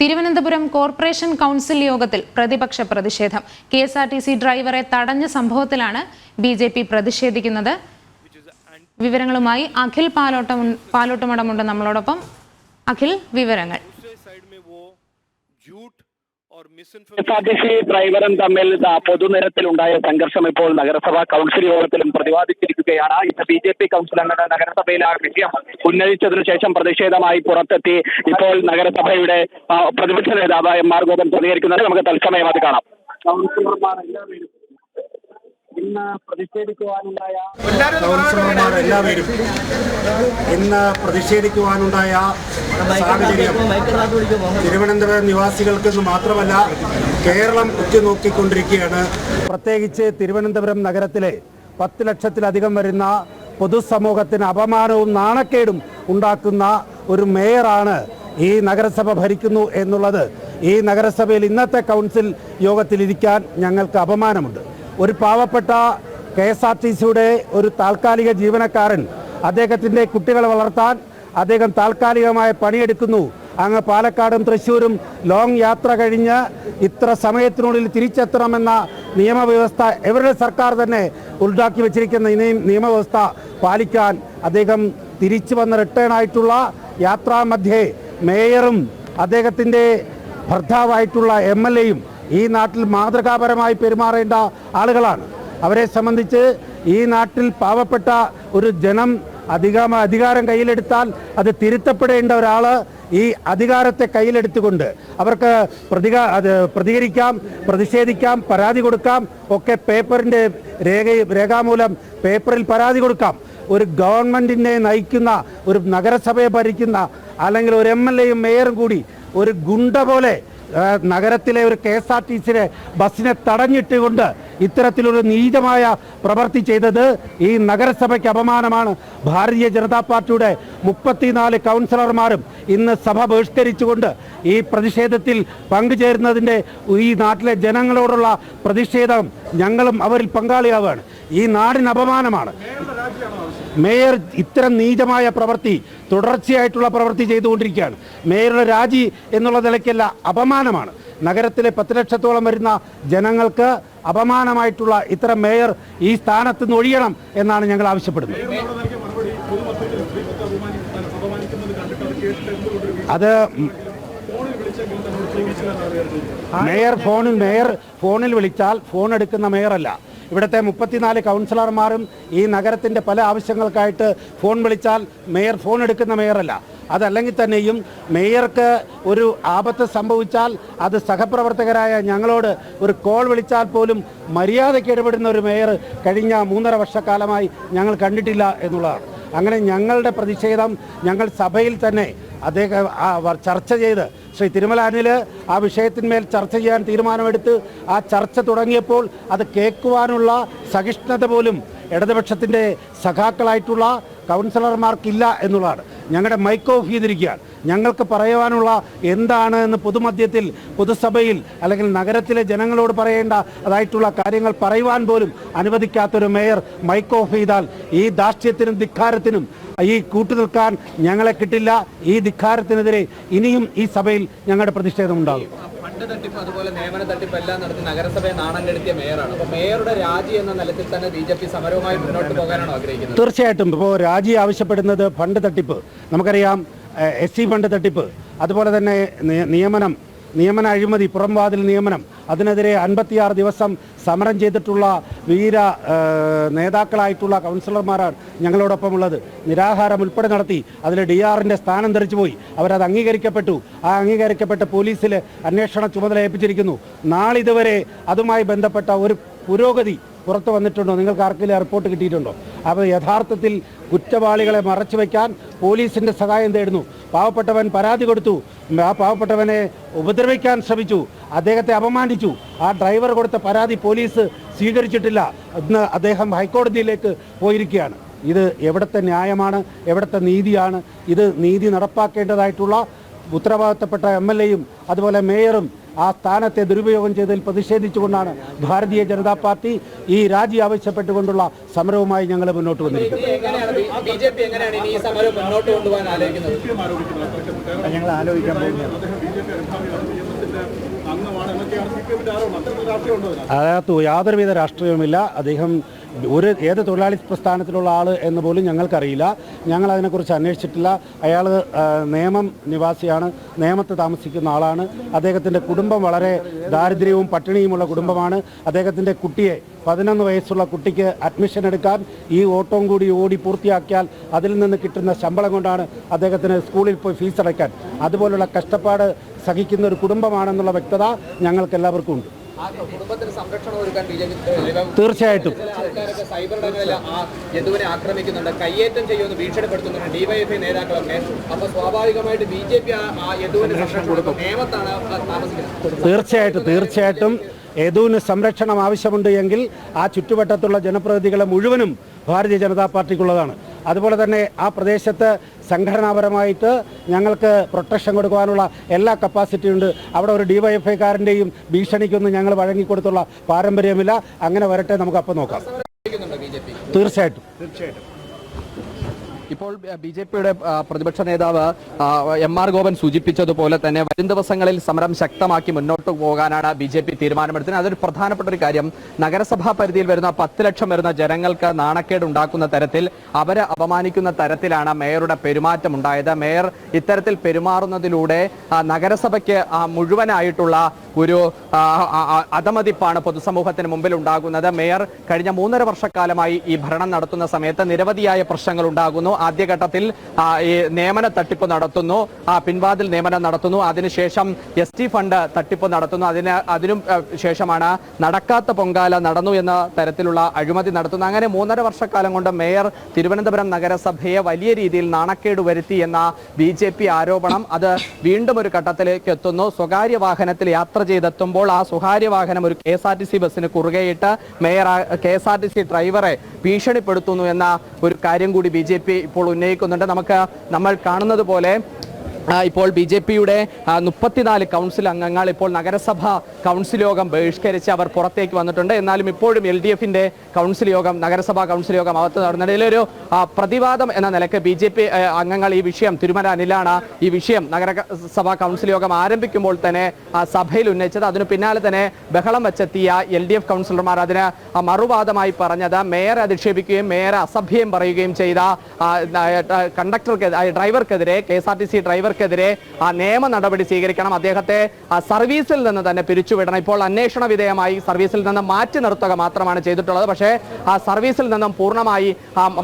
Thiruvananthapuram corporation council യോഗത്തിൽ പ്രതിപക്ഷ പ്രതിഷേധം. കെഎസ്ആർടിസി ഡ്രൈവറെ തടഞ്ഞ സംഭവത്തിലാണ് ബിജെപി പ്രതിഷേധിക്കുന്നത്. വിവരങ്ങളുമായി അഖിൽ പാലോട്ടുമടമുണ്ട് നമ്മളോടൊപ്പം. അഖിൽ, വിവരങ്ങൾ. കെഎസ്ആർടിസി ഡ്രൈവറും തമ്മിൽ പൊതുനിരത്തിലുണ്ടായ സംഘർഷം ഇപ്പോൾ നഗരസഭാ കൗൺസിൽ യോഗത്തിലും പ്രതിപാദിച്ചിരിക്കുകയാണ്. ഇന്ന് ബിജെപി കൗൺസിൽ അംഗങ്ങൾ നഗരസഭയിൽ ആ വിഷയം ഉന്നയിച്ചതിനു ശേഷം പ്രതിഷേധമായി പുറത്തെത്തി ഇപ്പോൾ നഗരസഭയുടെ പ്രതിപക്ഷ നേതാവ് എം ആർ ഗോപൻ പ്രതികരിക്കുന്നത് നമുക്ക് തത്സമയം അത് കാണാം. കൗൺസിലർമാർ എല്ലാവരും ഇന്ന് പ്രതിഷേധിക്കുവാനുണ്ടായ സാഹചര്യം തിരുവനന്തപുരം നിവാസികൾക്കെന്ന് മാത്രമല്ല കേരളം ഉറ്റുനോക്കിക്കൊണ്ടിരിക്കുകയാണ്. പ്രത്യേകിച്ച് തിരുവനന്തപുരം നഗരത്തിലെ 10 ലക്ഷത്തിലധികം വരുന്ന പൊതുസമൂഹത്തിന് അപമാനവും നാണക്കേടും ഉണ്ടാക്കുന്ന ഒരു മേയറാണ് ഈ നഗരസഭ ഭരിക്കുന്നു എന്നുള്ളത് ഈ നഗരസഭയിൽ ഇന്നത്തെ കൗൺസിൽ യോഗത്തിലിരിക്കാൻ ഞങ്ങൾക്ക് അപമാനമുണ്ട്. ഒരു പാവപ്പെട്ട കെഎസ്ആർടിസിയുടെ ഒരു താൽക്കാലിക ജീവനക്കാരൻ അദ്ദേഹത്തിൻ്റെ കുട്ടികളെ വളർത്താൻ അദ്ദേഹം താൽക്കാലികമായ പണിയെടുക്കുന്നു. അങ്ങ് പാലക്കാടും തൃശ്ശൂരും ലോങ് യാത്ര കഴിഞ്ഞ് ഇത്ര സമയത്തിനുള്ളിൽ തിരിച്ചെത്തണമെന്ന നിയമവ്യവസ്ഥ ഇവരുടെ സർക്കാർ തന്നെ ഉണ്ടാക്കി വെച്ചിരിക്കുന്ന ഈ നിയമവ്യവസ്ഥ പാലിക്കാൻ അദ്ദേഹം തിരിച്ചു വന്ന് റിട്ടേൺ ആയിട്ടുള്ള യാത്രാമധ്യേ മേയറും അദ്ദേഹത്തിൻ്റെ ഭർത്താവായിട്ടുള്ള MLAയും ഈ നാട്ടിൽ മാതൃകാപരമായി പെരുമാറേണ്ട ആളുകളാണ്. അവരെ സംബന്ധിച്ച് ഈ നാട്ടിൽ പാവപ്പെട്ട ഒരു ജനം അധികാരം കയ്യിലെടുത്താൽ അത് തിരുത്തപ്പെടേണ്ട ഒരാൾ ഈ അധികാരത്തെ കയ്യിലെടുത്തുകൊണ്ട് അവർക്ക് പ്രതികരിക്കാം, പ്രതിഷേധിക്കാം, പരാതി കൊടുക്കാം, ഒക്കെ പേപ്പറിൻ്റെ രേഖാമൂലം പേപ്പറിൽ പരാതി കൊടുക്കാം. ഒരു ഗവൺമെൻറ്റിനെ നയിക്കുന്ന ഒരു നഗരസഭയെ ഭരിക്കുന്ന അല്ലെങ്കിൽ ഒരു MLAയും മേയറും കൂടി ഒരു ഗുണ്ട പോലെ നഗരത്തിലെ ഒരു കെഎസ്ആർടിസിയുടെ ബസ്സിനെ തടഞ്ഞിട്ടുകൊണ്ട് ഇത്തരത്തിലൊരു നീചമായ പ്രവൃത്തി ചെയ്തത് ഈ നഗരസഭയ്ക്ക് അപമാനമാണ്. ഭാരതീയ ജനതാ പാർട്ടിയുടെ 34 കൗൺസിലർമാരും ഇന്ന് സഭ ബഹിഷ്കരിച്ചുകൊണ്ട് ഈ പ്രതിഷേധത്തിൽ പങ്കുചേരുന്നതിൻ്റെ ഈ നാട്ടിലെ ജനങ്ങളോടുള്ള പ്രതിഷേധം ഞങ്ങളും അവരിൽ പങ്കാളിയാവുകയാണ്. ഈ നാടിന് അപമാനമാണ്. മേയർ ഇത്തരം നീചമായ പ്രവൃത്തി തുടർച്ചയായിട്ടുള്ള പ്രവൃത്തി ചെയ്തുകൊണ്ടിരിക്കുകയാണ്. മേയറുടെ രാജി എന്നുള്ള നിലയ്ക്കല്ല, അപമാനമാണ്. നഗരത്തിലെ 10 ലക്ഷത്തോളം വരുന്ന ജനങ്ങൾക്ക് അപമാനമായിട്ടുള്ള ഇത്തരം മേയർ ഈ സ്ഥാനത്ത് നിന്ന് ഒഴിയണം എന്നാണ് ഞങ്ങൾ ആവശ്യപ്പെടുന്നത്. അത് മേയർ ഫോണിൽ വിളിച്ചാൽ ഫോൺ എടുക്കുന്ന മേയറല്ല. ഇവിടുത്തെ 34 കൗൺസിലർമാരും ഈ നഗരത്തിൻ്റെ പല ആവശ്യങ്ങൾക്കായിട്ട് ഫോൺ വിളിച്ചാൽ മേയർ ഫോൺ എടുക്കുന്ന മേയറല്ല. അതല്ലെങ്കിൽ തന്നെയും മേയർക്ക് ഒരു ആപത്ത് സംഭവിച്ചാൽ അത് സഹപ്രവർത്തകരായ ഞങ്ങളോട് ഒരു കോൾ വിളിച്ചാൽ പോലും മര്യാദയ്ക്ക് ഇടപെടുന്ന ഒരു മേയർ കഴിഞ്ഞ 3.5 വർഷക്കാലമായി ഞങ്ങൾ കണ്ടിട്ടില്ല എന്നുള്ളതാണ്. അങ്ങനെ ഞങ്ങളുടെ പ്രതിഷേധം ഞങ്ങൾ സഭയിൽ തന്നെ അദ്ദേഹം ചർച്ച ചെയ്ത് ശ്രീ തിരുമല അനിൽ ആ വിഷയത്തിന്മേൽ ചർച്ച ചെയ്യാൻ തീരുമാനമെടുത്ത് ആ ചർച്ച തുടങ്ങിയപ്പോൾ അത് കേൾക്കുവാനുള്ള സഹിഷ്ണുത പോലും ഇടതുപക്ഷത്തിൻ്റെ സഖാക്കളായിട്ടുള്ള കൗൺസിലർമാർക്കില്ല എന്നുള്ളതാണ്. ഞങ്ങളുടെ മൈക്ക് ഓഫ് ചെയ്തിരിക്കുകയാണ്. ഞങ്ങൾക്ക് പറയുവാനുള്ള എന്താണ് എന്ന് പൊതുമധ്യത്തിൽ പൊതുസഭയിൽ അല്ലെങ്കിൽ നഗരത്തിലെ ജനങ്ങളോട് പറയേണ്ട അതായിട്ടുള്ള കാര്യങ്ങൾ പറയുവാൻ പോലും അനുവദിക്കാത്തൊരു മേയർ മൈക്ക് ഓഫ് ചെയ്താൽ ഈ ധാർഷ്ട്യത്തിനും ധിക്കാരത്തിനും ഈ കൂട്ടുനിൽക്കാൻ ഞങ്ങളെ കിട്ടില്ല. ഈ ധിക്കാരത്തിനെതിരെ ഇനിയും ഈ സഭയിൽ ഞങ്ങളുടെ പ്രതിഷേധം ഉണ്ടാകും. ഫണ്ട് തട്ടിപ്പ് അതുപോലെ നിയമന തട്ടിപ്പ് എല്ലാം നടത്തി നഗരസഭയെ നാണം കെടുത്തിയ മേയറാണ്. അപ്പോൾ മേയറുടെ രാജി എന്ന നിലത്തിൽ തന്നെ ബിജെപി സമരവുമായി മുന്നോട്ട് പോകാനാണ് ആഗ്രഹിക്കുന്നത്? തീർച്ചയായിട്ടും. ഇപ്പോൾ രാജി ആവശ്യപ്പെടുന്നത് ഫണ്ട് തട്ടിപ്പ് നമുക്കറിയാം, SC ഫണ്ട് തട്ടിപ്പ്, അതുപോലെ തന്നെ നിയമന അഴിമതി, പുറംവാതിൽ നിയമനം, അതിനെതിരെ 56 ദിവസം സമരം ചെയ്തിട്ടുള്ള വീര നേതാക്കളായിട്ടുള്ള കൗൺസിലർമാരാണ് ഞങ്ങളോടൊപ്പം ഉള്ളത്. നിരാഹാരം ഉൾപ്പെടെ നടത്തി. അതിൽ DR-ൻ്റെ സ്ഥാനം തെറിച്ചു പോയി. അവരത് അംഗീകരിക്കപ്പെട്ടു. ആ അംഗീകരിക്കപ്പെട്ട പോലീസിൽ അന്വേഷണ ചുമതല ഏൽപ്പിച്ചിരിക്കുന്നു. നാളിതുവരെ അതുമായി ബന്ധപ്പെട്ട ഒരു പുരോഗതി പുറത്തു വന്നിട്ടുണ്ടോ? നിങ്ങൾക്ക് ആർക്കെങ്കിലും റിപ്പോർട്ട് കിട്ടിയിട്ടുണ്ടോ? അപ്പോൾ യഥാർത്ഥത്തിൽ കുറ്റവാളികളെ മറച്ചു വയ്ക്കാൻ പോലീസിൻ്റെ സഹായം തേടുന്നു. പാവപ്പെട്ടവൻ പരാതി കൊടുത്തു, ആ പാവപ്പെട്ടവനെ ഉപദ്രവിക്കാൻ ശ്രമിച്ചു, അദ്ദേഹത്തെ അപമാനിച്ചു. ആ ഡ്രൈവർ കൊടുത്ത പരാതി പോലീസ് സ്വീകരിച്ചിട്ടില്ല. ഇന്ന് അദ്ദേഹം ഹൈക്കോടതിയിലേക്ക് പോയിരിക്കുകയാണ്. ഇത് എവിടുത്തെ ന്യായമാണ്? എവിടുത്തെ നീതിയാണ്? ഇത് നീതി നടപ്പാക്കേണ്ടതായിട്ടുള്ള ഉത്തരവാദിത്തപ്പെട്ട MLA-യും അതുപോലെ മേയറും ആ സ്ഥാനത്തെ ദുരുപയോഗം ചെയ്തതിൽ പ്രതിഷേധിച്ചുകൊണ്ടാണ് ഭാരതീയ ജനതാ പാർട്ടി ഈ രാജി ആവശ്യപ്പെട്ടുകൊണ്ടുള്ള സമരവുമായി ഞങ്ങൾ മുന്നോട്ട് വന്നിരിക്കുന്നത്. ബിജെപി എങ്ങനെയാണ് ഇനി ഈ സമരം മുന്നോട്ട് കൊണ്ടുപോകാൻ ആലോചിക്കുന്നത്? ഞങ്ങൾ ആലോചിക്കാൻ പോകുന്നത് അതിനകത്ത് യാതൊരുവിധ രാഷ്ട്രീയവുമില്ല. അദ്ദേഹം ഏത് തൊഴിലാളി പ്രസ്ഥാനത്തിലുള്ള ആൾ എന്ന് പോലും ഞങ്ങൾക്കറിയില്ല. ഞങ്ങൾ അതിനെക്കുറിച്ച് അന്വേഷിച്ചിട്ടില്ല. അയാൾ നേമം നിവാസിയാണ്, നേമത്ത് താമസിക്കുന്ന ആളാണ്. അദ്ദേഹത്തിൻ്റെ കുടുംബം വളരെ ദാരിദ്ര്യവും പട്ടിണിയുമുള്ള കുടുംബമാണ്. അദ്ദേഹത്തിൻ്റെ കുട്ടിയെ 11 വയസ്സുള്ള കുട്ടിക്ക് അഡ്മിഷൻ എടുക്കാൻ ഈ ഓട്ടവും കൂടി ഓടി പൂർത്തിയാക്കിയാൽ അതിൽ നിന്ന് കിട്ടുന്ന ശമ്പളം കൊണ്ടാണ് അദ്ദേഹത്തിന് സ്കൂളിൽ പോയി ഫീസ് അടയ്ക്കാൻ. അതുപോലുള്ള കഷ്ടപ്പാട് സഹിക്കുന്ന ഒരു കുടുംബമാണെന്നുള്ള വ്യക്തത ഞങ്ങൾക്ക് എല്ലാവർക്കും ഉണ്ട്. തീർച്ചയായിട്ടും ആക്രമിക്കുന്നുണ്ട്, കയ്യേറ്റം ചെയ്യുമെന്ന് ഭീഷണിപ്പെടുത്തുന്നുണ്ട് ഡിവൈഎഫ്ഐ നേതാക്കളൊക്കെ. അപ്പൊ സ്വാഭാവികമായിട്ട് ബിജെപി നിയമത്താണ് താമസിക്കുന്നത്. തീർച്ചയായിട്ടും യദുവിന് സംരക്ഷണം ആവശ്യമുണ്ട് എങ്കിൽ ആ ചുറ്റുവട്ടത്തുള്ള ജനപ്രതിനിധികളെ മുഴുവനും ഭാരതീയ ജനതാ പാർട്ടിക്കുള്ളതാണ്. അതുപോലെ തന്നെ ആ പ്രദേശത്ത് സംഘടനാപരമായിട്ട് ഞങ്ങൾക്ക് പ്രൊട്ടക്ഷൻ കൊടുക്കുവാനുള്ള എല്ലാ കപ്പാസിറ്റിയും ഉണ്ട്. അവിടെ ഒരു ഡിവൈഎഫ്ഐക്കാരൻ്റെയും ഭീഷണിക്കൊന്നും ഞങ്ങൾ വഴങ്ങിക്കൊടുത്തുള്ള പാരമ്പര്യമില്ല. അങ്ങനെ വരട്ടെ, നമുക്ക് അപ്പം നോക്കാം. തീർച്ചയായിട്ടും. ഇപ്പോൾ ബിജെപിയുടെ പ്രതിപക്ഷ നേതാവ് MR ഗോപൻ സൂചിപ്പിച്ചതുപോലെ തന്നെ വരും ദിവസങ്ങളിൽ സമരം ശക്തമാക്കി മുന്നോട്ട് പോകാനാണ് ബിജെപി തീരുമാനമെടുത്തത്. അതൊരു പ്രധാനപ്പെട്ട ഒരു കാര്യം. നഗരസഭാ പരിധിയിൽ വരുന്ന 10 ലക്ഷം വരുന്ന ജനങ്ങൾക്ക് നാണക്കേട് ഉണ്ടാക്കുന്ന തരത്തിൽ, അവരെ അപമാനിക്കുന്ന തരത്തിലാണ് മേയറുടെ പെരുമാറ്റം ഉണ്ടായത്. മേയർ ഇത്തരത്തിൽ പെരുമാറുന്നതിലൂടെ നഗരസഭയ്ക്ക് മുഴുവനായിട്ടുള്ള ഒരു അധമതിപ്പാണ് പൊതുസമൂഹത്തിന് മുമ്പിൽ ഉണ്ടാകുന്നത്. മേയർ കഴിഞ്ഞ 3.5 വർഷക്കാലമായി ഈ ഭരണം നടത്തുന്ന സമയത്ത് നിരവധിയായ പ്രശ്നങ്ങൾ ഉണ്ടാകുന്നു. ആദ്യഘട്ടത്തിൽ ഈ നിയമന തട്ടിപ്പ് നടത്തുന്നു, പിൻവാതിൽ നിയമനം നടത്തുന്നു, അതിനുശേഷം ST ഫണ്ട് തട്ടിപ്പ് നടത്തുന്നു, അതിനും ശേഷമാണ് നടക്കാത്ത പൊങ്കാല നടന്നു എന്ന തരത്തിലുള്ള അഴിമതി നടത്തുന്നു. അങ്ങനെ 3.5 വർഷക്കാലം കൊണ്ട് മേയർ തിരുവനന്തപുരം നഗരസഭയെ വലിയ രീതിയിൽ നാണക്കേട് വരുത്തി എന്ന BJP ആരോപണം അത് വീണ്ടും ഒരു ഘട്ടത്തിലേക്ക് എത്തുന്നു. സ്വകാര്യ വാഹനത്തിൽ യാത്ര ചെയ്തെത്തുമ്പോൾ ആ സ്വകാര്യ വാഹനം ഒരു KSRTC ബസ്സിന് കുറുകെയിട്ട് മേയർ KSRTC ഡ്രൈവറെ ഭീഷണിപ്പെടുത്തുന്നു എന്ന ഒരു കാര്യം കൂടി BJP ഇപ്പോൾ ഉന്നയിക്കുന്നുണ്ട്. നമ്മൾ കാണുന്നത് പോലെ ഇപ്പോൾ BJPയുടെ 34 കൗൺസിൽ അംഗങ്ങൾ ഇപ്പോൾ നഗരസഭ കൗൺസിൽ യോഗം ബഹിഷ്കരിച്ച് അവർ പുറത്തേക്ക് വന്നിട്ടുണ്ട്. എന്നാലും ഇപ്പോഴും LDFന്റെ കൗൺസിൽ യോഗം, നഗരസഭാ കൗൺസിൽ യോഗം അകത്ത് നടന്നിട്ടുണ്ട്. ഇതിലൊരു പ്രതിവാദം എന്ന നിലയ്ക്ക് BJP അംഗങ്ങൾ ഈ വിഷയം, തിരുമല അനിലാണ് ഈ വിഷയം നഗരസഭാ കൗൺസിൽ യോഗം ആരംഭിക്കുമ്പോൾ തന്നെ സഭയിൽ ഉന്നയിച്ചത്. അതിനു പിന്നാലെ തന്നെ ബഹളം വെച്ചെത്തിയ LDF കൗൺസിലർമാർ അതിന് മറുവാദമായി പറഞ്ഞത് മേയറെ അധിക്ഷേപിക്കുകയും മേയറെ അസഭ്യം പറയുകയും ചെയ്ത ഡ്രൈവർക്കെതിരെ, KSRTC ഡ്രൈവർക്കെതിരെ നിയമ നടപടി സ്വീകരിക്കണം, അദ്ദേഹത്തെ സർവീസിൽ നിന്ന് തന്നെ പിരിച്ചുവിടണം. ഇപ്പോൾ അന്വേഷണ വിധേയമായി സർവീസിൽ നിന്ന് മാറ്റി നിർത്തുക മാത്രമാണ് ചെയ്തിട്ടുള്ളത്. പക്ഷേ ആ സർവീസിൽ നിന്നും പൂർണ്ണമായി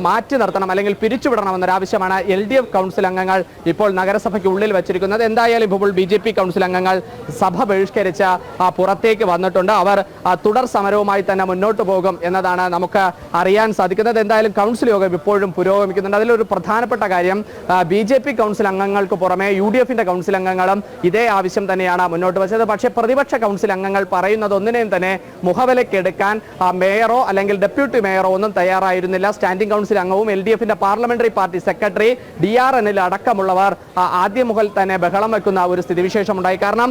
മാറ്റി നിർത്തണം അല്ലെങ്കിൽ പിരിച്ചുവിടണമെന്നൊരാവശ്യമാണ് LDF കൗൺസിൽ അംഗങ്ങൾ ഇപ്പോൾ നഗരസഭയ്ക്ക് ഉള്ളിൽ വെച്ചിരിക്കുന്നത്. എന്തായാലും ഇപ്പോൾ BJP കൗൺസിൽ അംഗങ്ങൾ സഭ ബഹിഷ്കരിച്ച് പുറത്തേക്ക് വന്നിട്ടുണ്ട്. അവർ തുടർ സമരവുമായി തന്നെ മുന്നോട്ട് പോകും എന്നതാണ് നമുക്ക് അറിയാൻ സാധിക്കുന്നത്. എന്തായാലും കൗൺസിൽ യോഗം ഇപ്പോഴും പുരോഗമിക്കുന്നുണ്ട്. അതിലൊരു പ്രധാനപ്പെട്ട കാര്യം, BJP കൗൺസിൽ അംഗങ്ങൾക്ക് പുറമെ UDFന്റെ കൗൺസിൽ അംഗങ്ങളും ഇതേ ആവശ്യം തന്നെയാണ് മുന്നോട്ട് വെച്ചത്. പക്ഷേ പ്രതിപക്ഷ കൗൺസിൽ അംഗങ്ങൾ പറയുന്നത് ഒന്നിനെയും തന്നെ മുഖവിലക്കെടുക്കാൻ മേയറോ അല്ലെങ്കിൽ ഡെപ്യൂട്ടി മേയറോ ഒന്നും തയ്യാറായിരുന്നില്ല. സ്റ്റാൻഡിംഗ് കൗൺസിൽ അംഗവും LDFന്റെ പാർലമെന്ററി പാർട്ടി സെക്രട്ടറി DRNൽ അടക്കമുള്ളവർ ആദ്യം മുതൽ തന്നെ ബഹളം വെക്കുന്ന ഒരു സ്ഥിതിവിശേഷം ഉണ്ടായി. കാരണം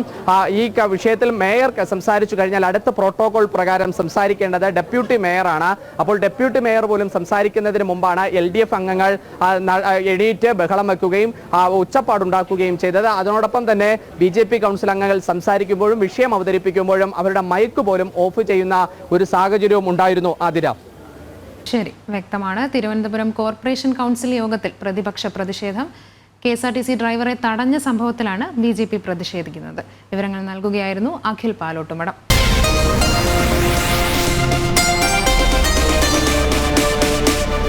ഈ വിഷയത്തിൽ മേയർ സംസാരിച്ചു കഴിഞ്ഞാൽ അടുത്ത പ്രോട്ടോകോൾ പ്രകാരം സംസാരിക്കേണ്ടത് ഡെപ്യൂട്ടി മേയറാണ്. അപ്പോൾ ഡെപ്യൂട്ടി മേയർ പോലും സംസാരിക്കുന്നതിന് മുമ്പാണ് LDF അംഗങ്ങൾ എണീറ്റ് ബഹളം വെക്കുകയും ഉച്ചപ്പാടുണ്ടാക്കുകയും ചെയ്തത്. അതിനോടൊപ്പം തന്നെ BJP കൗൺസിൽ അംഗങ്ങൾ സംസാരിക്കുമ്പോഴും വിഷയം അവതരിപ്പിക്കുമ്പോഴും അവരുടെ മൈക്ക് പോലും ഓഫ് ചെയ്യുന്ന ഒരു സാഹചര്യവും ഉണ്ടായിരുന്നു. ആതിര, ശരി, വ്യക്തമാണ്. തിരുവനന്തപുരം കോർപ്പറേഷൻ കൗൺസിൽ യോഗത്തിൽ പ്രതിപക്ഷ പ്രതിഷേധം. KSRTC ഡ്രൈവറെ തടഞ്ഞ സംഭവത്തിലാണ് BJP പ്രതിഷേധിക്കുന്നത്. വിവരങ്ങൾ നൽകുകയായിരുന്നു അഖിൽ പാലോട്ടുമടം.